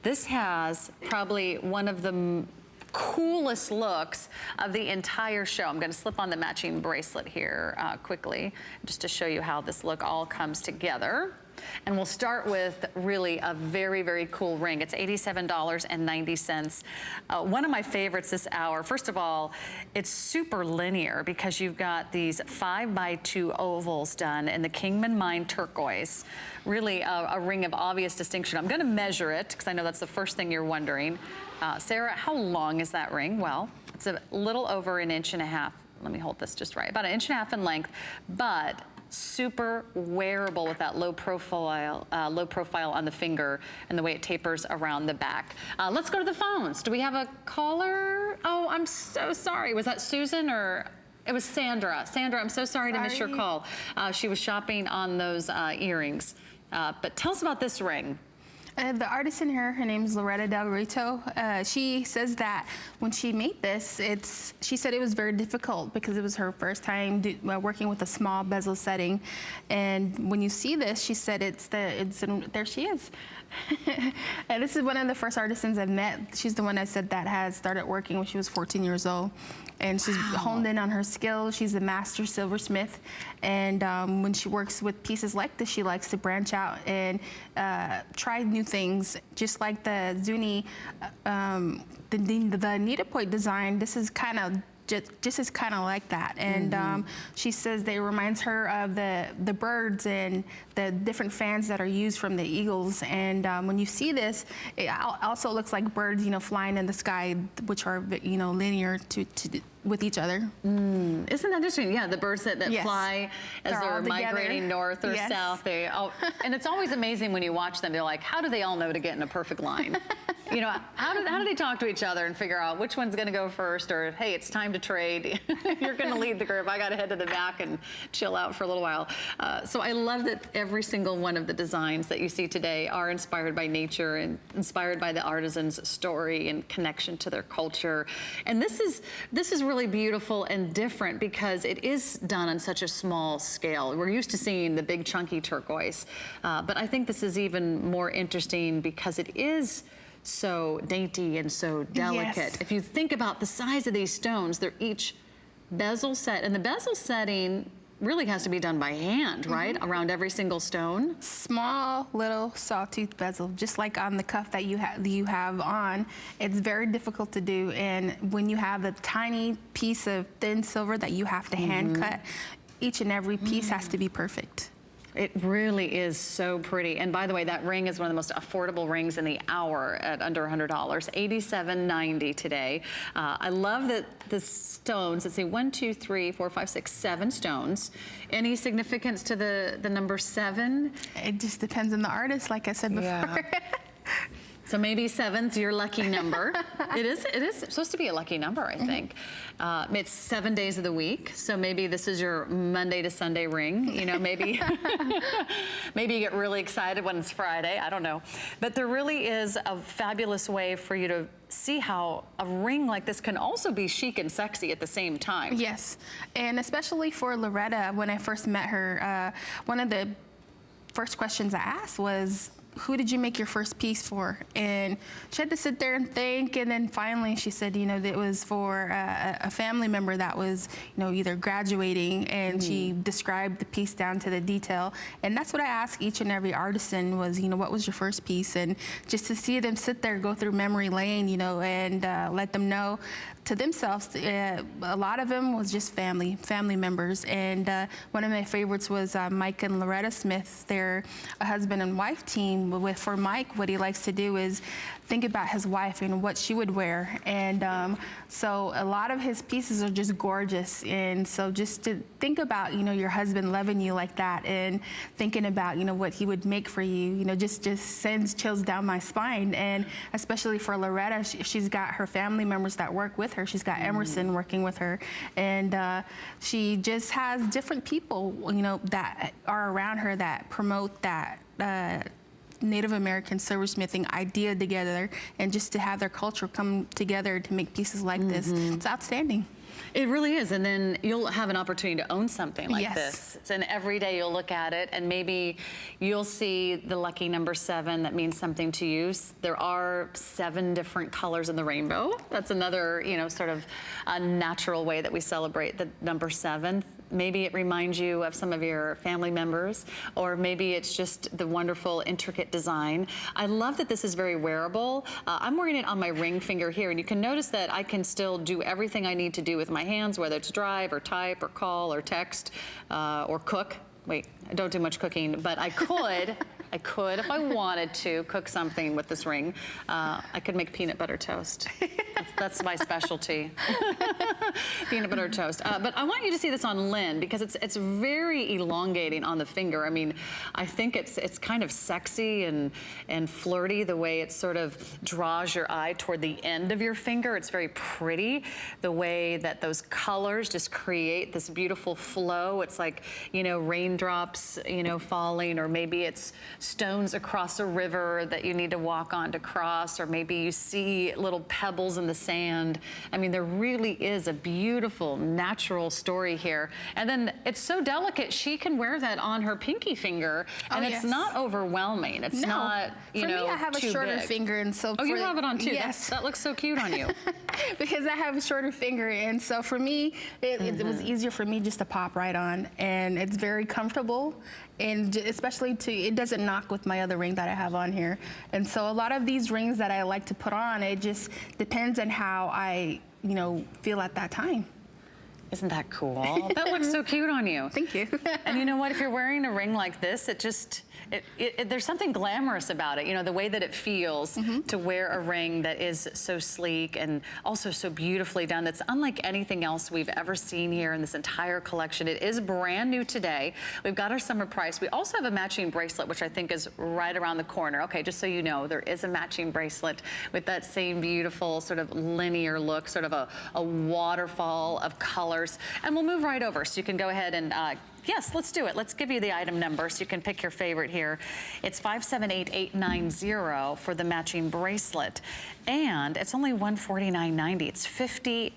This has probably one of the coolest looks of the entire show. I'm gonna slip on the matching bracelet here quickly, just to show you how this look all comes together. And we'll start with really a very, very cool ring. It's $87.90. One of my favorites this hour. First of all, it's super linear because you've got these 5x2 ovals done in the Kingman Turquoise. Really a ring of obvious distinction. I'm gonna measure it because I know that's the first thing you're wondering. Sarah, how long is that ring? Well, it's a little over 1.5 inches. Let me hold this just right. About 1.5 inches in length, but super wearable with that low profile on the finger and the way it tapers around the back. Let's go to the phones. Do we have a caller? Oh, I'm so sorry. Was that Susan or? It was Sandra. Sandra, I'm so sorry to miss your call. She was shopping on those earrings. But tell us about this ring. The artist in her name's Loretta Del Rito. She says that when she made this, she said it was very difficult because it was her first time working with a small bezel setting. And when you see this, she said there she is. And this is one of the first artisans I've met. She's the one I said that has started working when she was 14 years old. And she's honed in on her skills. She's a master silversmith. And when she works with pieces like this, she likes to branch out and try new things. Just like the Zuni, the needlepoint design, this is kind of just is kind of like that. And she says that it reminds her of the birds and the different fans that are used from the eagles. And when you see this, it also looks like birds, flying in the sky, which are, linear with each other. Isn't that interesting? Yeah, the birds that yes. fly as they're migrating north or yes. south. And it's always amazing when you watch them. They're like, how do they all know to get in a perfect line? How do they talk to each other and figure out which one's gonna go first, or hey, it's time to trade. You're gonna lead the group. I gotta head to the back and chill out for a little while. So I love that every single one of the designs that you see today are inspired by nature and inspired by the artisan's story and connection to their culture. And this is really beautiful and different because it is done on such a small scale. We're used to seeing the big chunky turquoise, but I think this is even more interesting because it is so dainty and so delicate. Yes. If you think about the size of these stones, they're each bezel set, and the bezel setting really has to be done by hand, right? Around every single stone. Small little sawtooth bezel, just like on the cuff that you have on. It's very difficult to do, and when you have a tiny piece of thin silver that you have to hand cut, each and every piece has to be perfect. It really is so pretty. And by the way, that ring is one of the most affordable rings in the hour at under $100, $87.90 today. I love that the stones, let's see, 1, 2, 3, 4, 5, 6, 7 stones. Any significance to the number 7? It just depends on the artist, like I said before. Yeah. So maybe 7's your lucky number. It is supposed to be a lucky number, I think. It's 7 days of the week, so maybe this is your Monday to Sunday ring. Maybe maybe you get really excited when it's Friday. I don't know. But there really is a fabulous way for you to see how a ring like this can also be chic and sexy at the same time. Yes, and especially for Loretta, when I first met her, one of the first questions I asked was, who did you make your first piece for? And she had to sit there and think, and then finally she said, that it was for a family member that was, either graduating, and she described the piece down to the detail. And that's what I asked each and every artisan was, what was your first piece? And just to see them sit there, go through memory lane, and let them know to themselves, a lot of them was just family members. And one of my favorites was Mike and Loretta Smith. They're a husband and wife team. For Mike, what he likes to do is think about his wife and what she would wear. And so a lot of his pieces are just gorgeous. And so just to think about, your husband loving you like that and thinking about, what he would make for you, just sends chills down my spine. And especially for Loretta, she's got her family members that work with her. She's got Emerson working with her. And she just has different people, that are around her that promote that Native American silversmithing idea together, and just to have their culture come together to make pieces like this. It's outstanding. It really is, and then you'll have an opportunity to own something like Yes. this. And every day you'll look at it, and maybe you'll see the lucky number 7 that means something to you. There are 7 different colors in the rainbow. That's another, you know, sort of a natural way that we celebrate the number 7. Maybe it reminds you of some of your family members, or maybe it's just the wonderful, intricate design. I love that this is very wearable. I'm wearing it on my ring finger here, and you can notice that I can still do everything I need to do with my hands, whether it's drive or type or call or text or cook. Wait, I don't do much cooking, but I could. I could, if I wanted to, cook something with this ring. I could make peanut butter toast. That's my specialty. Peanut butter toast. But I want you to see this on Lynn, because it's very elongating on the finger. I mean, I think it's kind of sexy and flirty, the way it sort of draws your eye toward the end of your finger. It's very pretty, the way that those colors just create this beautiful flow. It's like, you know, raindrops, you know, falling, or maybe it's stones across a river that you need to walk on to cross, or maybe you see little pebbles in the sand. I mean, there really is a beautiful natural story here. And then it's so delicate, she can wear that on her pinky finger, and it's not overwhelming. It's not, you know, for me, I have a shorter finger, and so you have it on too. Yes, that looks so cute on you. because I have a shorter finger, and so for me, it was easier for me just to pop right on, and it's very comfortable. And especially it doesn't knock with my other ring that I have on here. And so a lot of these rings that I like to put on, it just depends on how I, you know, feel at that time. Isn't that cool? That looks so cute on you. Thank you. And you know what? If you're wearing a ring like this, there's something glamorous about it. You know, the way that it feels to wear a ring that is so sleek and also so beautifully done. That's unlike anything else we've ever seen here in this entire collection. It is brand new today. We've got our summer price. We also have a matching bracelet, which I think is right around the corner. Okay, just so you know, there is a matching bracelet with that same beautiful sort of linear look, sort of a waterfall of colors. And we'll move right over, so you can go ahead and yes, let's do it. Let's give you the item number so you can pick your favorite here. It's 578890 for the matching bracelet. And it's only $149.90. It's $50.